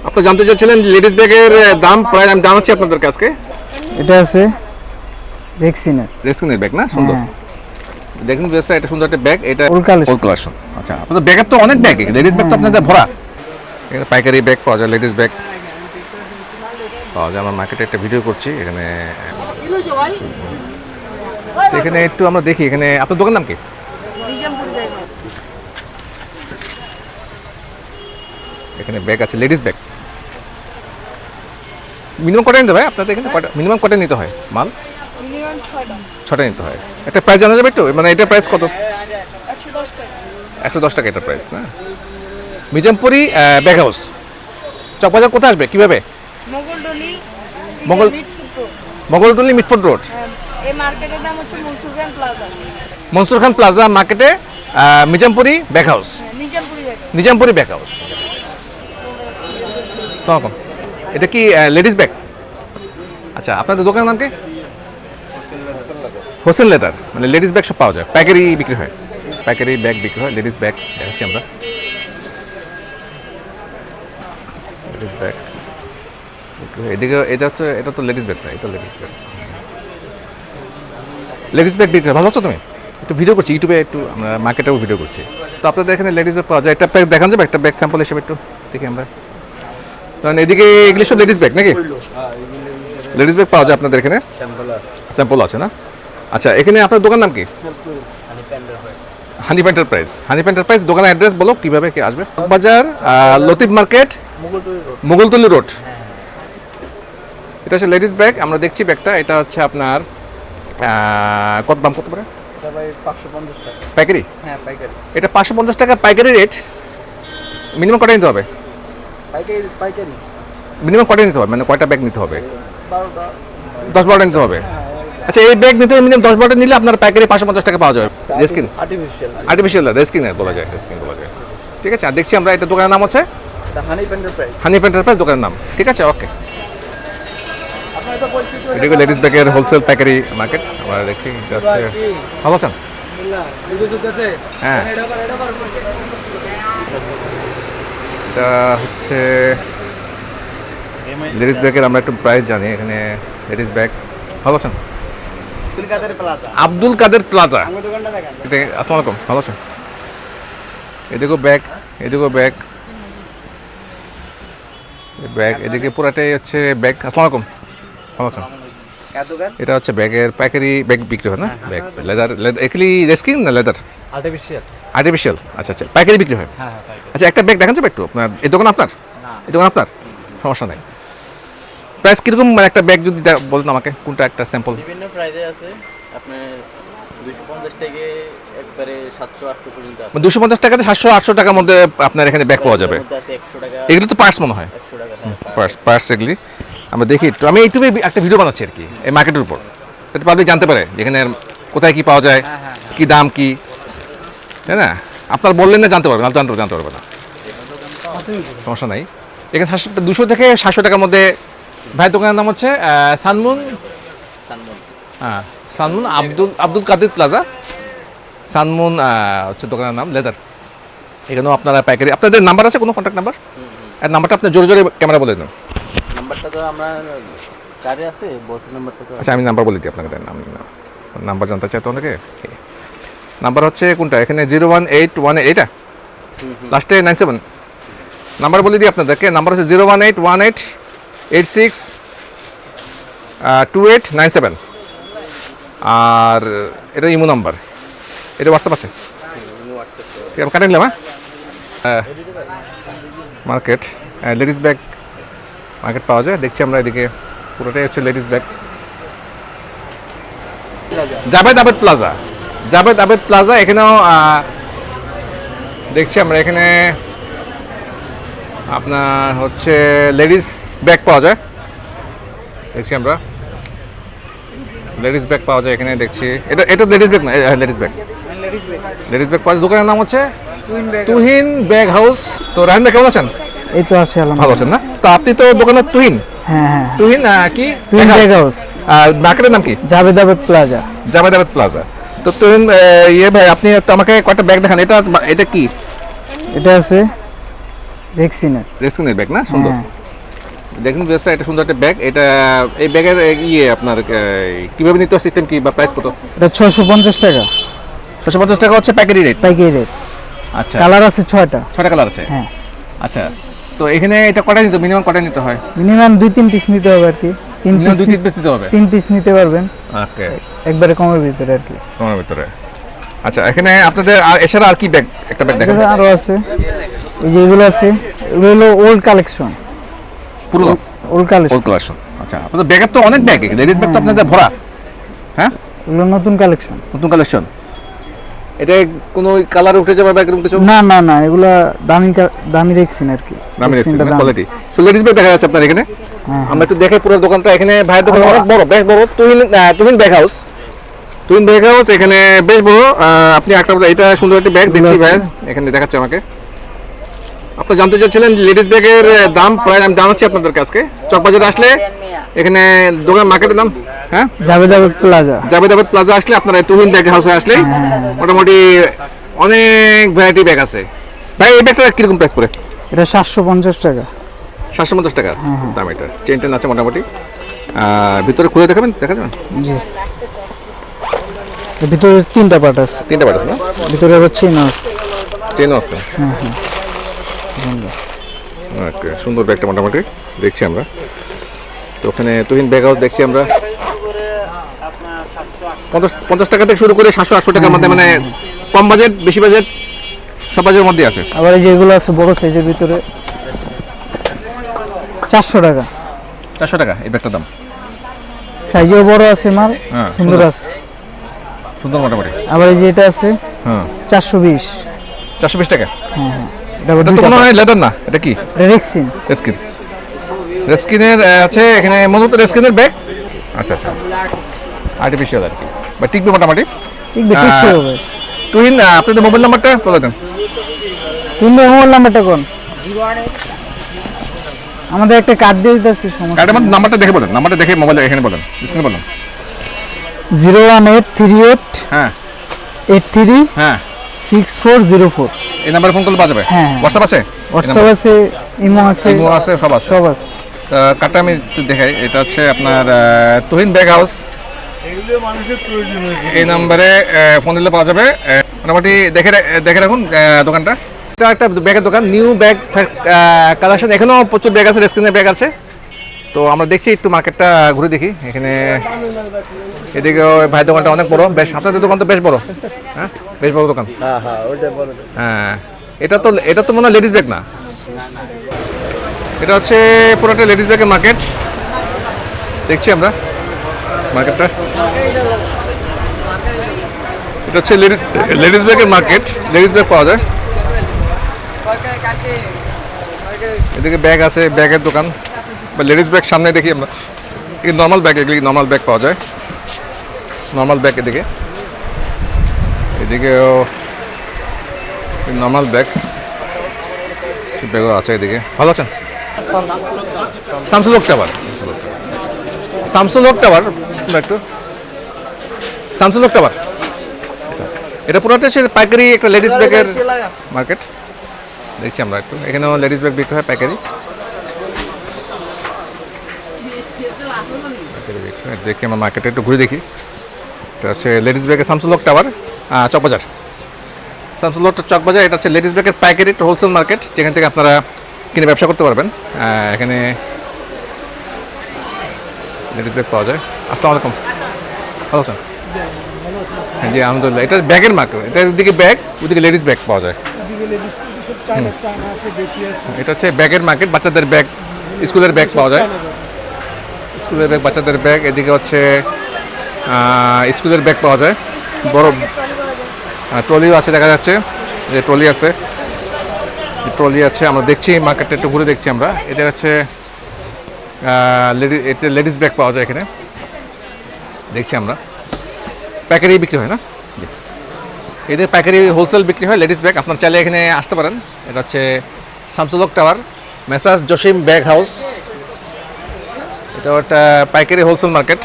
আপনি জানতে চাচ্ছিলেন লেডিস ব্যাগের দাম প্রায় আমি জানাচ্ছি আপনাদের কাছে। এটা আছে রেক্সিনের ব্যাগ না, সুন্দর। দেখুন বেশ, এটা সুন্দর একটা ব্যাগ, এটা ওল্ড কালেকশন। আচ্ছা, আপনাদের ব্যাগের তো অনেক ব্যাগ, লেডিস ব্যাগ তো আপনাদের ভরা। এখানে পাইকারি ব্যাগ পাওয়া যায়, লেডিস ব্যাগ পাওয়া যায়। আমরা মার্কেটে একটা ভিডিও করছি এখানে। তো এখানে একটু আমরা দেখি, এখানে আপনার দোকান নাম কি? এখানে ব্যাগ আছে, লেডিস ব্যাগ। মিনিমাম কটা নিতে হয় আপনাদের এখানে? মিনিমাম কটা নিতে হয় মাল? মিনিমাম 6টা নিতে হয়। একটা প্রাইস জানা যাবে একটু, মানে এটা প্রাইস কত? 110 টাকা। 110 টাকা এটা প্রাইস না? মিজামপুরি ব্যাগ হাউস, চকবাজার কোথায় আসবে কিভাবে? মোগলডলি মোগলটুলি মিটফোর্ড রোড। এই মার্কেটের নাম হচ্ছে মনসুর খান প্লাজা। মনসুর খান প্লাজা মার্কেটে মিজামপুরি ব্যাগ হাউস। নিজামপুরি জায়গা। Nizampuri bag house. সালামালাইকুম, এটা কি লেডিস ব্যাগ? আচ্ছা, আপনাদের দোকানের নাম কি? হোসেন লেদার। মানে লেডিস ব্যাগ সব পাওয়া যায়, পাইকারি বিক্রি হয়, পাইকারি ব্যাগ বিক্রি হয়। লেডিস ব্যাগ দেখাচ্ছি আমরা। লেডিস ব্যাগ এদিকে, এটা তো লেডিস ব্যাগ না, এটা লেডিস ব্যাগ। লেডিস ব্যাগ বিক্রি হয়। ভালো আছো তুমি? একটু ভিডিও করছি ইউটিউবে, একটু আমরা মার্কেটেও ভিডিও করছি। তো আপনাদের এখানে লেডিস ব্যাগ পাওয়া যায়। একটা ব্যাগ দেখান যাবে, একটা ব্যাগ স্যাম্পল হিসেবে একটু দেখি আমরা। কারণ এদিকে এগুলো সব লেডিস ব্যাগ নাকি? লেডিস ব্যাগ পাওয়া যায় আপনাদের এখানে, স্যাম্পল আছে না? আচ্ছা, এখানে আপনার দোকান নাম কি? হানিফ এন্টারপ্রাইজ। হানিফ এন্টারপ্রাইজ দোকানের অ্যাড্রেস বলো, কিভাবে কে আসবে? বাজার, লতিফ মার্কেট, মোগলতুলি রোড। এটা হচ্ছে লেডিস ব্যাগ। আমরা দেখছি ব্যাগটা, এটা হচ্ছে আপনার কত দাম, কত পড়ে? 550 টাকা পাইকারি? হ্যাঁ পাইকারি। এটা 550 টাকা পাইকারি রেট। মিনিমাম কটা নিতে হবে? পাইকারি মিনিমাম কটা নিতে হবে, মানে কয়টা ব্যাগ নিতে হবে? 12টা 10-12টা নিতে হবে। আচ্ছা, এই ব্যাগ নিতে মিনিমাম 10-12টা নিলে আপনার পাইকারি 550 টাকা পাওয়া যাবে। রেস্কিন আর্টিফিশিয়াল রেস্কিনের বলা যায়, রেস্কিন বলা যায়। ঠিক আছে, আর দেখছি আমরা এটা দোকানের নাম হচ্ছে হানিফ এন্টারপ্রাইজ দোকানের নাম। ঠিক আছে, ওকে। এটা লেডিস ব্যাগের হোলসেল পাইকারি মার্কেট আমরা দেখছি। এটা হচ্ছে, ভালো আছেন? হ্যাঁ, এটা হচ্ছে লেডিস ব্যাগের। আমরা একটু প্রাইস জানি এখানে। লেডিস ব্যাগ, ভালো আছেন? আব্দুল কাদের প্লাজা। আসসালামু আলাইকুম, ভালো আছেন? এদিকেও ব্যাগ, এদিকেও ব্যাগ, ব্যাগ এদিকে পুরাটাই হচ্ছে ব্যাগ। আসসালামু আলাইকুম, ভালো আছেন? এটা হচ্ছে ব্যাগের পাইকারি ব্যাগ বিক্রি হয় না? ব্যাগ লেদার, এগুলি রেস্কিন না লেদার? আর্টিফিশিয়াল। আচ্ছা আচ্ছা, পাইকারি বিক্রি হয়। আচ্ছা, একটা ব্যাগ দেখান যাবে একটু? আপনার এই দোকান আপনার? এই দোকান আপনার? সমস্যা নেই। প্রাইস কিরকম, মানে একটা ব্যাগ যদি বলুন আমাকে, কোনটা একটা স্যাম্পল? বিভিন্ন প্রাইজে আছে, আপনার 250 থেকে একবারে 700-800 পর্যন্ত আছে। 250 টাকা থেকে 700-800 টাকার মধ্যে আপনার এখানে ব্যাগ পাওয়া যাবে। 100 টাকা, এগুলো তো পার্স মনে হয়, 100 টাকা। পার্স এগুলি আমরা দেখি একটু। আমি ইউটিউবে একটা ভিডিও বানাচ্ছি আর কি, এই মার্কেটের উপর, যাতে পাবলিক জানতে পারে এখানে কোথায় কি পাওয়া যায়, কি দাম কি, তাই না? আপনার বললেন না জানতে পারবে না, জানতে পারবে না, সমস্যা নাই। এখানে 200 থেকে 700 টাকার মধ্যে। ভাই দোকানের নাম হচ্ছে সানমুন। হ্যাঁ, সানমুন আব্দুল কাদের প্লাজা, সানমুন হচ্ছে দোকানের নাম, লেদার। এখানেও আপনারা পাইকারি। আপনাদের নাম্বার আছে কোনো, কন্ট্যাক্ট নাম্বার? আর নাম্বারটা আপনি জোরে জোরে ক্যামেরা বলে দিন। নাম্বারটা তো আমরা কারে আছে, বস নাম্বারটা তো। আচ্ছা, আমি নাম্বার বলে দিই আপনাকে, দেন নাম্বার জানতে চাই তো অনেকে। নাম্বার হচ্ছে কোনটা এখানে? 01818, এটা লাস্টে 97 নাম্বার বলে দিই আপনাদেরকে। নাম্বার হচ্ছে 01816862897। আর এটা ইমো নাম্বার, এটা হোয়াটসঅ্যাপ আছে? আমি কাটে নিলাম। হ্যাঁ, মার্কেট লেডিস ব্যাগ মার্কেট পাওয়া যায়। দেখছি আমরা এদিকে পুরোটাই হচ্ছে লেডিস ব্যাগ। জাভেদ আবেদ প্লাজা, এখানেও দেখছি আমরা এখানে আপনার হচ্ছে লেডিস ব্যাগ পাওয়া যায়। দেখছি আমরা লেডিস ব্যাগ পাওয়া যায় এখানে, দেখছি। এটা লেডিস ব্যাগ না, লেডিস ব্যাগ পাওয়া যায়। দোকানের নাম হচ্ছে তুহিন ব্যাগ হাউস। তো রাহিন ভাই কেমন আছেন? এই তো আছে, ভালো আছেন না? তো আপনি তো দোকানের তুহিন। হ্যাঁ তুহিন কি ব্যাগ হাউস। আর মার্কেটের নাম কি? জাভেদ প্লাজা। জাভেদ প্লাজা। তো তুহিন ভাই, আপনি আমাকে কয়েকটা ব্যাগ দেখান। এটা কি? এটা আছে রেক্সিনের। রেক্সিনের ব্যাগ না, সুন্দর। হ্যাঁ। দেখুন বেসা, এটা সুন্দর একটা ব্যাগ। এটা এই ব্যাগের ইয়ে আপনার কিভাবে নিতে হয়, সিস্টেম কি বা প্রাইস কত? এটা 650 টাকা 650 টাকা হচ্ছে পাইকারি রেট। পাইকারি রেট। আচ্ছা, কালার আছে 6টা। 6টা কালার আছে। হ্যাঁ। আচ্ছা, তো এখানে এটা কটা নিতে, মিনিমাম কটা নিতে হয়? মিনিমাম 2-3 পিস নিতে হবে আর কি। 3 মিনিমাম পিস 2-3 পিস নিতে হবে। 3 পিস নিতে পারবেন ওকে, একবারে কমের ভিতরে আর কি। তোমার ভিতরে। আচ্ছা, এখানে আপনাদের আর এছাড়া আর কি ব্যাগ, একটা ব্যাগ দেখেন। এখানে আরো আছে, এই যে এগুলো আছে, এগুলো হলো ওল্ড কালেকশন। পুরো ওল্ড কালেকশন। Old collection. আচ্ছা, আপনাদের ব্যাগের তো অনেক ব্যাগ, লেডিস ব্যাগ তো আপনাদের ভরা। হ্যাঁ, এগুলো নতুন কালেকশন। নতুন কালেকশন। এটা কোনো কালার উঠে যাবে, ব্যাগের উঠে যাবে? না না না, এগুলা দামি রেক্সিন আর কি। দামি রেক্সিন রেক্সিনটা দামি। কোয়ালিটি। সো লেডিস ব্যাগ দেখা যাচ্ছে আপনার এখানে। হ্যাঁ। আমরা একটু দেখাই পুরো দোকানটা। এখানে ভাইয়ের দোকান অনেক বড়, বেশ বড়। Tuhin bag house. Tuhin bag house এখানে বেশ বড়। আপনি একটা, এটা সুন্দর একটা ব্যাগ দেখছি ভাই, এখানে দেখাচ্ছে আমাকে। আপনি জানতে চাচ্ছিলেন লেডিস ব্যাগের দাম, প্রায় আমি জানাচ্ছি আপনাদের কাছে। চকবাজারে আসলে এখানে দোকান, মার্কেটের নাম, হ্যাঁ, জাভেদ প্লাজা। জাভেদ প্লাজা আসলে আপনারা তুহিন ব্যাগ হাউসে আসলে মোটামুটি অনেক ভ্যারাইটি ব্যাগ আছে। ভাই এই ব্যাগটা কিরকম প্রাইস পড়ে? এটা 750 টাকা। 750 টাকা দাম। এটা চেন টেন আছে মোটামুটি। ভিতরে খুলে দেখাবেন, দেখা যাবে? জি। এর ভিতরে 3টা পার্ট আছে। 3টা পার্ট আছে না? ভিতরে আবার চেন আছে। চেনও আছে। ওকে, সুন্দর ব্যাগটা মোটামুটি দেখছি আমরা। তো ওখানে তুহিন ব্যাগ হাউস দেখছি আমরা 50 টাকা থেকে শুরু করে 700-800 টাকার মধ্যে, মানে কম বাজেট বেশি বাজেট সব বাজেটের মধ্যে আছে। আবার এই যে এগুলো আছে বড় সাইজের ভিতরে 400 টাকা। 400 টাকা এই ব্যাগটার দাম। সাইজও বড় আছে মাল, হ্যাঁ, সুন্দর সুন্দর। আছে। সুন্দর মোটামুটি। আবার এই যে এটা আছে হ্যাঁ, 420। 420 টাকা। এটা আবার এটা তো মনে হয় লেদার না, এটা কি? রেক্সিন। রেস্কিন। রেস্কিনের আছে এখানে, মূলত রেস্কিনের ব্যাগ। আচ্ছা আচ্ছা, আর্টিফিশিয়াল আর কি, বা টিকবে মোটামুটি। ঠিক টেকসই হবে। তুহিন, আপনাদের মোবাইল নাম্বারটা বলে দেন। কিন্তু মোবাইল নাম্বারটা কোন? আমাদের একটা কার্ড দিয়ে দিতেছি, সমস্যা। কার্ডের মধ্যে নাম্বারটা দেখে বলেন, নাম্বারটা দেখে মোবাইল এখানে বলেন, স্ক্রিনে বলেন। 01838 হ্যাঁ 83 হ্যাঁ, 6404। এই নাম্বারে ফোন করলে পাওয়া যাবে। হ্যাঁ। হোয়াটসঅ্যাপ আছে? হোয়াটসঅ্যাপ আছে, ইমো আছে, ইমো আছে, সব আছে। সব আছে। কার্ডটা আমি একটু দেখাই। এটা হচ্ছে আপনার তুহিন ব্যাগ হাউস। এই নাম্বারে ফোন দিলে পাওয়া যাবে। মোটামুটি দেখে রাখুন দোকানটা। এটা একটা ব্যাগের দোকান, নিউ ব্যাগ কালেকশন। এখানেও প্রচুর ব্যাগ আছে, রেস্কিনের ব্যাগ আছে। তো আমরা দেখছি একটু মার্কেটটা ঘুরে দেখি। এখানে এদিকে ভাই দোকানটা অনেক বড়, বেশ। আপনাদের দোকান তো বেশ বড়, হ্যাঁ, বেশ বড় দোকান। হ্যাঁ, এটা তো মনে হয় লেডিস ব্যাগ না, এটা হচ্ছে পুরোটা লেডিস ব্যাগের মার্কেট। দেখছি আমরা মার্কেটটা। এটা হচ্ছে লেডিস ব্যাগের মার্কেট, লেডিস ব্যাগ পাওয়া যায়। এদিকে ব্যাগ আছে, ব্যাগের দোকান বা লেডিস ব্যাগ। সামনে দেখি আমরা এই নর্মাল ব্যাগ, এগুলি নর্মাল ব্যাগ পাওয়া যায়, নর্মাল ব্যাগ। এদিকেও নর্মাল ব্যাগ, ব্যাগও আছে এদিকে। ভালো আছেন? শামসুল হক টাওয়ার, শামসুল হক টাওয়ার, একটু শামসুল হক টাওয়ার। এটা পুরোটা হচ্ছে পাইকারি একটা লেডিস ব্যাগের মার্কেট। দেখছি আমরা একটু, এখানেও লেডিস ব্যাগ বিক্রি হয় পাইকারি। দেখি আমরা মার্কেটে একটু ঘুরে দেখি। এটা হচ্ছে লেডিস ব্যাগের শামসুল হক টাওয়ার, চকবাজার। শামসুল হক চকবাজার। এটা হচ্ছে লেডিস ব্যাগের পাইকারি হোলসেল মার্কেট, যেখান থেকে আপনারা কিনে ব্যবসা করতে পারবেন। এখানে লেডিস ব্যাগ পাওয়া যায়। আসসালামু আলাইকুম, ভালো আছেন? হ্যাঁ জি, আলহামদুলিল্লাহ। এটা ব্যাগের মার্কেট, এটার দিকে ব্যাগ, ওদিকে লেডিস ব্যাগ পাওয়া যায়। এটা হচ্ছে ব্যাগের মার্কেট, বাচ্চাদের ব্যাগ, স্কুলের ব্যাগ পাওয়া যায়, স্কুলের ব্যাগ, বাচ্চাদের ব্যাগ। এদিকে হচ্ছে স্কুলের ব্যাগ পাওয়া যায়, বড় ট্রলিও আছে, দেখা যাচ্ছে যে ট্রলি আছে, ট্রলি আছে। আমরা দেখছি মার্কেটটা একটু ঘুরে দেখছি আমরা। এটা হচ্ছে লেডিস ব্যাগ পাওয়া যায় এখানে, দেখছি আমরা। পাইকারি বিক্রি হয় না, এদের পাইকারি হোলসেল বিক্রি হয় লেডিস ব্যাগ। আপনার চাইলে এখানে আসতে পারেন। এটা হচ্ছে Shamsul Haque tower, messrs Jasim bag house. এটা একটা পাইকারি হোলসেল মার্কেট,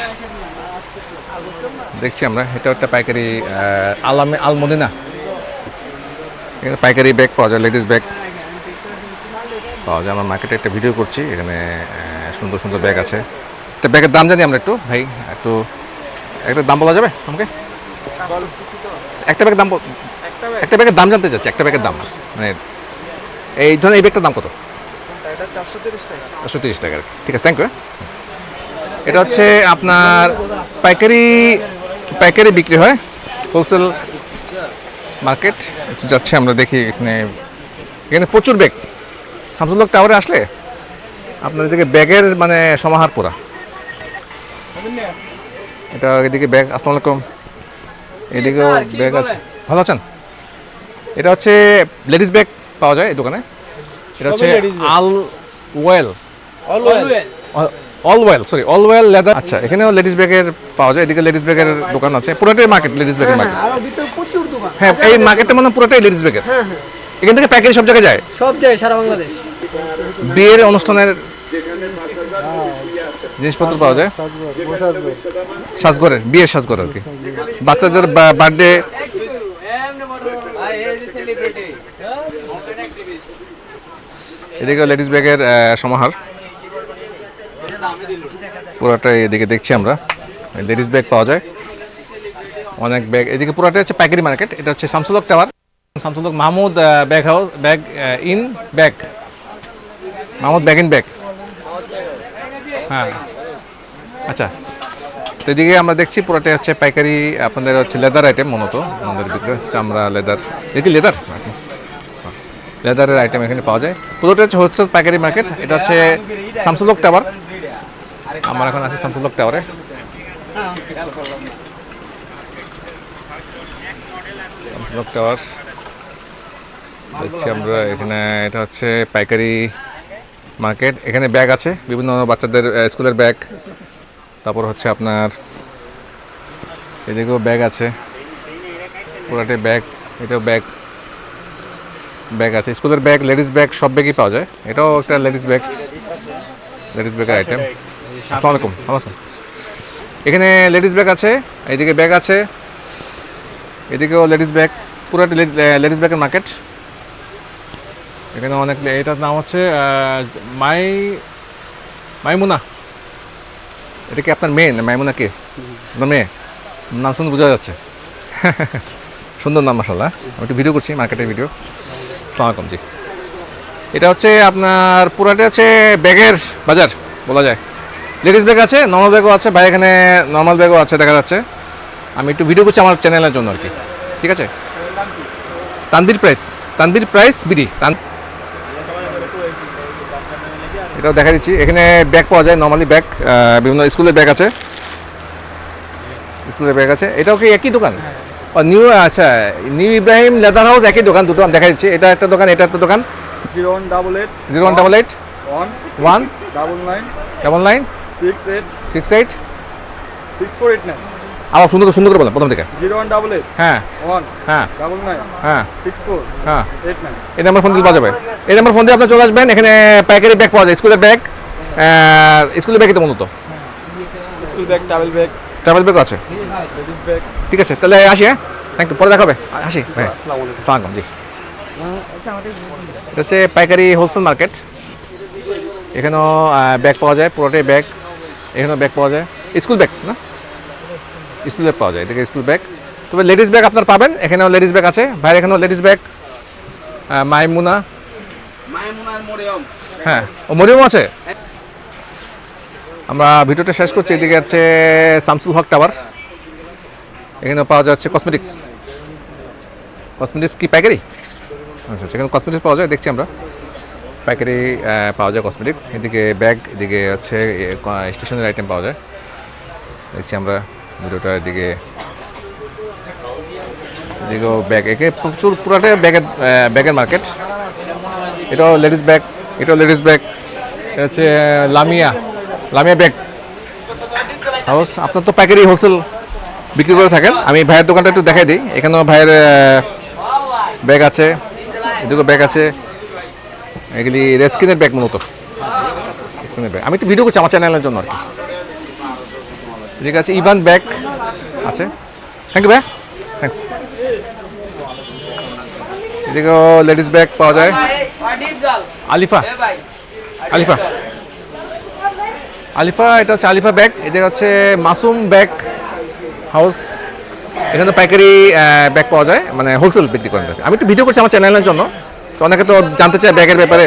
দেখছি আমরা। এটা একটা পাইকারি আলমদিনা, এখানে পাইকারি ব্যাগ পাওয়া যায়, লেডিস ব্যাগ। পাওয়া যায়। আমরা মার্কেটে একটা ভিডিও করছি, এখানে সুন্দর সুন্দর ব্যাগ আছে। একটা ব্যাগের দাম জানি আমরা একটু, ভাই একটু একটা দাম বলা যাবে আমাকে? একটা ব্যাগের দাম একটা ব্যাগের দাম জানতে চাচ্ছি, একটা ব্যাগের দাম মানে এই ধরনের এই ব্যাগটার দাম কত? 430 টাকা। ঠিক আছে, থ্যাংক ইউ। এটা হচ্ছে আপনার পাইকারি বিক্রি হয়, হোলসেল মার্কেট যাচ্ছে। আমরা দেখি এখানে প্রচুর ব্যাগ। শামসুল হক টাওয়ারে আসলে আপনার এদিকে ব্যাগের মানে সমাহার পুরা। এটা এদিকে ব্যাগ। আসসালামু আলাইকুম। এদিকেও ব্যাগ আছে। ভালো আছেন? এটা হচ্ছে লেডিস ব্যাগ পাওয়া যায় এই দোকানে। এটা হচ্ছে অল ওয়েল লেদার। আচ্ছা, এখানেও লেডিস ব্যাগের পাওয়া যায়। এদিকে লেডিস ব্যাগের দোকান আছে, পুরোটাই মার্কেট লেডিস ব্যাগের মার্কেট। হ্যাঁ, এই মার্কেটটা মানে পুরোটাই লেডিস ব্যাগের। এখান থেকে প্যাকেজ সব জায়গায় যায়, সারা বাংলাদেশ। বিয়ের অনুষ্ঠানের জিনিসপত্র পাওয়া যায়, সাজঘরের, বিয়ের সাজঘর আর কি, বাচ্চাদের বার্থডে। এদিকে লেডিস ব্যাগের সমাহার পুরোটাই। এদিকে দেখছি আমরা লেডিস ব্যাগ পাওয়া যায়, অনেক ব্যাগ। এদিকে পুরোটাই হচ্ছে পাইকারি মার্কেট। এটা হচ্ছে Shamsul Haque tower, Shamsul Haque Mahmud bag house, Mahmud bag in bag. হ্যাঁ, আচ্ছা। তো এদিকে আমরা দেখছি পুরোটাই হচ্ছে পাইকারি। আপনাদের হচ্ছে লেদার আইটেম, মূলত আমাদের ভিতরে চামড়া, লেদার। দেখি লেদারের আইটেম এখানে পাওয়া যায়। পুরোটা হচ্ছে হোলসেল পাইকারি মার্কেট। এটা হচ্ছে শামসুল হক টাওয়ার। আমরা এখন আছি শামসুল হক টাওয়ারে। শামসুল হক টাওয়ার দেখছি আমরা এখানে। এটা হচ্ছে পাইকারি মার্কেট। এখানে ব্যাগ আছে, বিভিন্ন বাচ্চাদের স্কুলের ব্যাগ। তারপর হচ্ছে আপনার এদিকেও ব্যাগ আছে, পুরোটাই ব্যাগ। এটাও ব্যাগ আছে, স্কুলের ব্যাগ, লেডিস ব্যাগ, সব ব্যাগই পাওয়া যায়। এটাও একটা লেডিস ব্যাগের আইটেম। আসসালামু আলাইকুম। ভালো আছেন? এখানে লেডিস ব্যাগ আছে, এইদিকে ব্যাগ আছে, এদিকেও লেডিস ব্যাগ। পুরোটা লেডিস ব্যাগের মার্কেট। এখানে অনেক। এটার নাম হচ্ছে মাইমুনা। এটা কি আপনার মেয়ে না মাইমুনা? কে আপনার মেয়ে? নাম শুনে বোঝা যাচ্ছে। সুন্দর নাম মাশাআল্লাহ। আমি একটু ভিডিও করছি, মার্কেটের ভিডিও। আসসালামু আলাইকুম। জি, এটা হচ্ছে আপনার পুরাটা হচ্ছে ব্যাগের বাজার বলা যায়। লেডিস ব্যাগ আছে, নর্মাল ব্যাগও আছে। ভাই এখানে নর্মাল ব্যাগও আছে দেখা যাচ্ছে। আমি একটু ভিডিও করছি আমার চ্যানেলের জন্য আর কি। ঠিক আছে। Tanvir price BD. এটাও দেখা দিচ্ছি। এখানে ব্যাগ পাওয়া যায়, নর্মালি ব্যাগ, বিভিন্ন স্কুলের ব্যাগ আছে, এটাও কি একই দোকান? আচ্ছা, নিউ ইব্রাহিম লেদার হাউস একই দোকান, দুটো দেখা দিচ্ছি। এটা একটা দোকান, এটা একটা দোকান। 0188 199 68 6489। আবার সুন্দর করে বলেন প্রথম থেকে। 0188 হ্যাঁ 199 হ্যাঁ 6489। এই নাম্বার ফোন দিলে পাওয়া যাবে। এই নাম্বার ফোন দিয়ে আপনি চলে আসবেন। এখানে পাইকারি ব্যাগ পাওয়া যায়, স্কুলের ব্যাগ, স্কুলের ব্যাগই তো মূলত। স্কুল ব্যাগ, ট্রাভেল ব্যাগও আছে। ঠিক আছে, তাহলে আসি। হ্যাঁ, থ্যাংক ইউ। পরে দেখা হবে। আসি ভাই। আসসালামু আলাইকুম। জি, এটা হচ্ছে পাইকারি হোলসেল মার্কেট। এখানেও ব্যাগ পাওয়া যায়, পুরোটাই ব্যাগ। এখানেও ব্যাগ পাওয়া যায়, স্কুল ব্যাগ না, স্কুল ব্যাগ পাওয়া যায়। এদিকে স্কুল ব্যাগ। তবে লেডিস ব্যাগ আপনার পাবেন, এখানেও লেডিস ব্যাগ আছে। ভাইয়ের এখানেও লেডিস ব্যাগ। মাইমুনা, হ্যাঁ, ও মরিয়মও আছে। আমরা ভিডিওটা শেষ করছি। এদিকে হচ্ছে শামসুল হক টাওয়ার। এখানেও পাওয়া যাচ্ছে কসমেটিক্স কি পাইকারি? আচ্ছা, এখানে কসমেটিক্স পাওয়া যায়, দেখছি আমরা পাইকারি পাওয়া যায় কসমেটিক্স। এদিকে ব্যাগ, এদিকে হচ্ছে স্টেশনারি আইটেম পাওয়া যায়, দেখছি আমরা ভিডিওটা। এদিকেও ব্যাগ, একে প্রচুর, পুরাটাই ব্যাগের মার্কেট। এটাও লেডিস ব্যাগ। এটা হচ্ছে লামিয়া ব্যাগ হাউস। আপনার তো পাইকারি হোলসেল বিক্রি করে থাকেন। আমি ভাইয়ের দোকানটা একটু দেখাই দিই। এখানেও ভাইয়ের ব্যাগ আছে, এদিকেও ব্যাগ আছে। এগুলি রেস্কিনের ব্যাগ, মূলত স্কিনের ব্যাগ। আমি একটু ভিডিও করছি আমার চ্যানেলের জন্য আর কি। ঠিক আছে, ইভান ব্যাগ আছে। থ্যাংক ইউ ভাই, থ্যাংকস। এদিকেও লেডিস ব্যাগ পাওয়া যায়। আলিফা আলিফা আলিফা, এটা হচ্ছে আলিফা ব্যাগ, এটা হচ্ছে মাসুম ব্যাগ হাউস। এখানে তো পাইকারি ব্যাগ পাওয়া যায়, মানে হোলসেল বিক্রি করেন। আমি একটু ভিডিও করছি আমার চ্যানেলের জন্য, তো অনেকে তো জানতে চায় ব্যাগের ব্যাপারে,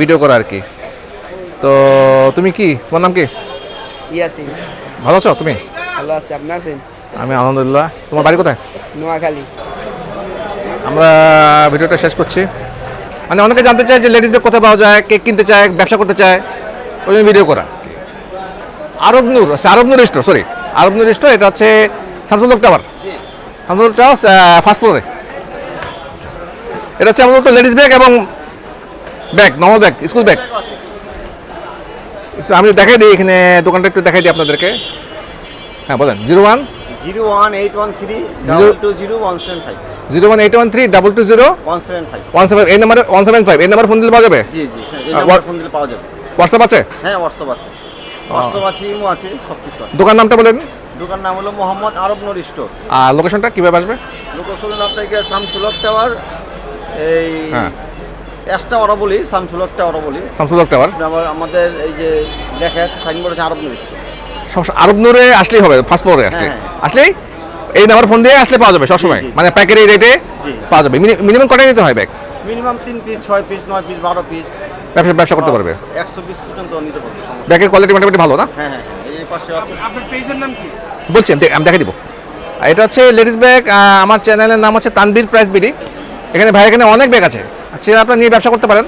ভিডিও করা আর কি। তো তুমি কি, তোমার নাম কি? ইয়াসিন। ভালো আছো তুমি? ভালো আছে, আপনি আছেন? আমি আলহামদুলিল্লাহ। তোমার বাড়ি কোথায়? নোয়াখালী। আমরা ভিডিওটা শেষ করছি। মানে অনেকে জানতে চায় যে লেডিস ব্যাগ কোথায় পাওয়া যায়, কেক কিনতে চায়, ব্যবসা করতে চায়, ওই জন্য ভিডিও করা। আরব নূর স্টোর, সরি আরব নূর স্টোর, এটা হচ্ছে Shamsul Haque tower, Shamsul Haque tower first ফ্লোরে। এটা হচ্ছে আমাদের তো লেডিস ব্যাগ এবং bag, normal bag, school bag. আমি দেখাই দিই এখানে, দোকানটা একটু দেখাই দিই আপনাদেরকে। হ্যাঁ বলেন। 01 01813 220 175 01813 220 175 17, এই নাম্বারে 175, এই নাম্বার ফোন দিলে পাওয়া যাবে? জি জি স্যার, এই নাম্বার ফোন দিলে পাওয়া যাবে। হোয়াটসঅ্যাপ আছে? হ্যাঁ হোয়াটসঅ্যাপ আছে, হোয়াটসঅ্যাপ আছে, ইমো আছে, সব কিছু আছে। দোকান নামটা বলেন। দোকান নাম হলো মোহাম্মদ আরব নূর স্টোর। আর লোকেশনটা কীভাবে আসবে? লোকেশন আপনাকে শামসুল হক টাওয়ার, এই হ্যাঁ টাওয়ারও বলি, শামসুল হক টাওয়ারও বলি। শামসুল হক টাওয়ার, আমাদের এই যে লেখা আছে সাইনবোর্ড আছে আরব নূর স্টোর। আরব নূরে আসলেই হবে, ফার্স্ট ফ্লোরে আসলে। হ্যাঁ, আসলেই এই নাম্বার ফোন দিয়ে আসলে পাওয়া যাবে সবসময়, জি, জি। মানে পাইকারি রেটে জি। পাওয়া যাবে। মিনিমাম কটা নিতে হয় bag? Minimum 3 piece, 6 piece, 9 piece, 12 piece, ব্যবসা করতে পারবে। 100 পিস পর্যন্ত নিতে পারবে, সমস্যা নেই। ব্যাগের কোয়ালিটি মোটামুটি ভালো না? হ্যাঁ হ্যাঁ হ্যাঁ, এই পাশে আছে। বলছি আমি দেখাই দিব। আর এটা হচ্ছে লেডিস ব্যাগ, আমার চ্যানেলের নাম হচ্ছে তানবীর প্রাইস বিডি। এখানে ভাই এখানে অনেক ব্যাগ আছে, আচ্ছা আপনারা নিয়ে ব্যবসা করতে পারেন।